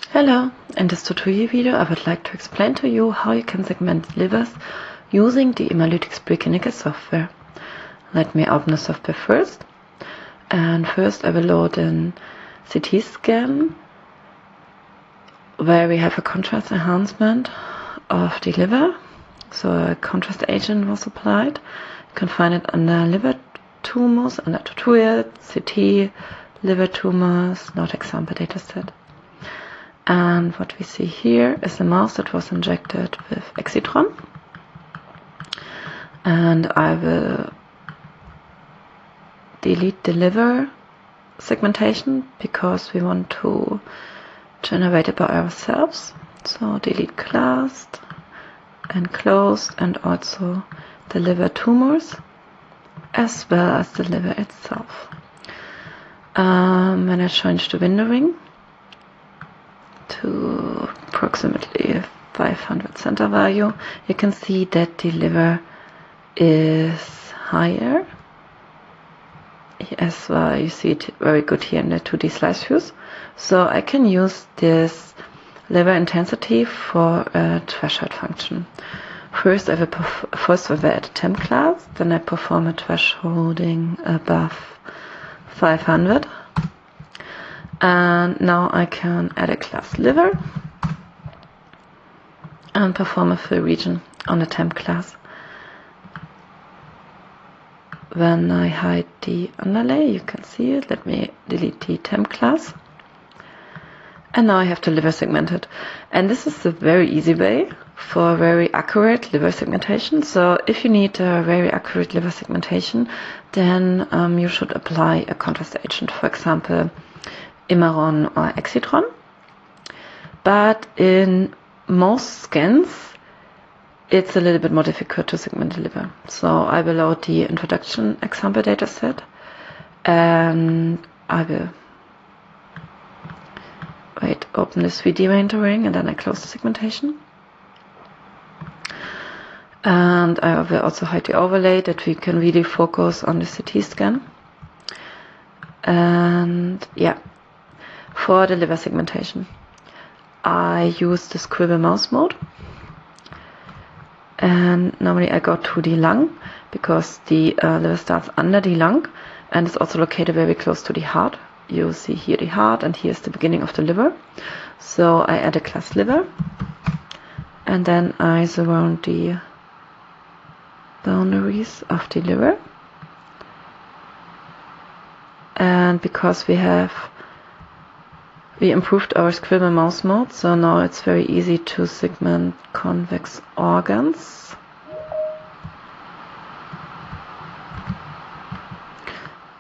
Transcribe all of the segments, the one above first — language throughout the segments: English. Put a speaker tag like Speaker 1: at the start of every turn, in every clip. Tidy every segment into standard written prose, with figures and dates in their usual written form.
Speaker 1: Hello, in this tutorial video I would like to explain to you how you can segment livers using the Imalytics Preclinical software. Let me open the software first, and first I will load an CT scan where we have a contrast enhancement of the liver. So a contrast agent was applied. You can find it under liver tumors, under tutorial, CT, liver tumors, not example dataset. And what we see here is a mouse that was injected with ExiTron. And I will delete the liver segmentation because we want to generate it by ourselves. So delete classed and closed, and also the liver tumors as well as the liver itself. When I change the windowing to approximately 500 center value, you can see that the liver is higher. As well, you see it very good here in the 2D slice views. So I can use this liver intensity for a threshold function. First I will add a temp class, then I perform a thresholding above 500. And now I can add a class liver and perform a fill region on the temp class. When I hide the underlay, you can see it. Let me delete the temp class. And now I have the liver segmented. And this is a very easy way for very accurate liver segmentation. So if you need a very accurate liver segmentation, then you should apply a contrast agent, for example, Imalytics or ExiTron. But in most scans, it's a little bit more difficult to segment the liver. So I will load the introduction example dataset, and I will open this 3D rendering, and then I close the segmentation. And I will also hide the overlay that we can really focus on the CT scan. And yeah, for the liver segmentation, I use the scribble mouse mode. And normally I go to the lung because the liver starts under the lung and is also located very close to the heart. You see here the heart, and here's the beginning of the liver. So I add a class liver, and then I surround the boundaries of the liver. And because we improved our scribble mouse mode, so now it's very easy to segment convex organs.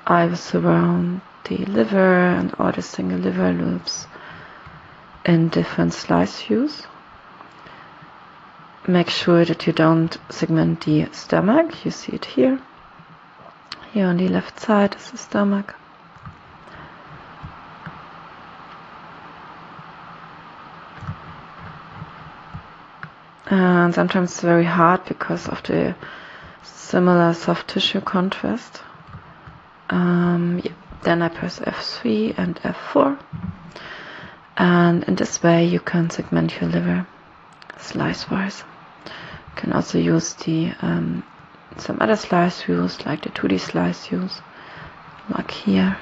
Speaker 1: I will surround the liver and all the single liver loops in different slice views. Make sure that you don't segment the stomach. You see it here. Here on the left side is the stomach. And sometimes it's very hard because of the similar soft tissue contrast. Yeah. Then I press F3 and F4. And in this way you can segment your liver slice-wise. You can also use the some other slice views, like the 2D slice views, like here.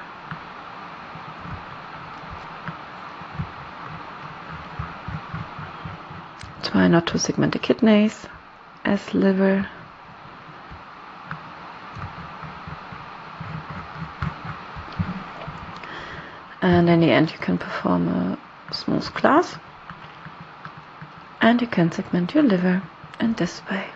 Speaker 1: Try not to segment the kidneys as liver. And in the end you can perform a smooth class, and you can segment your liver in this way.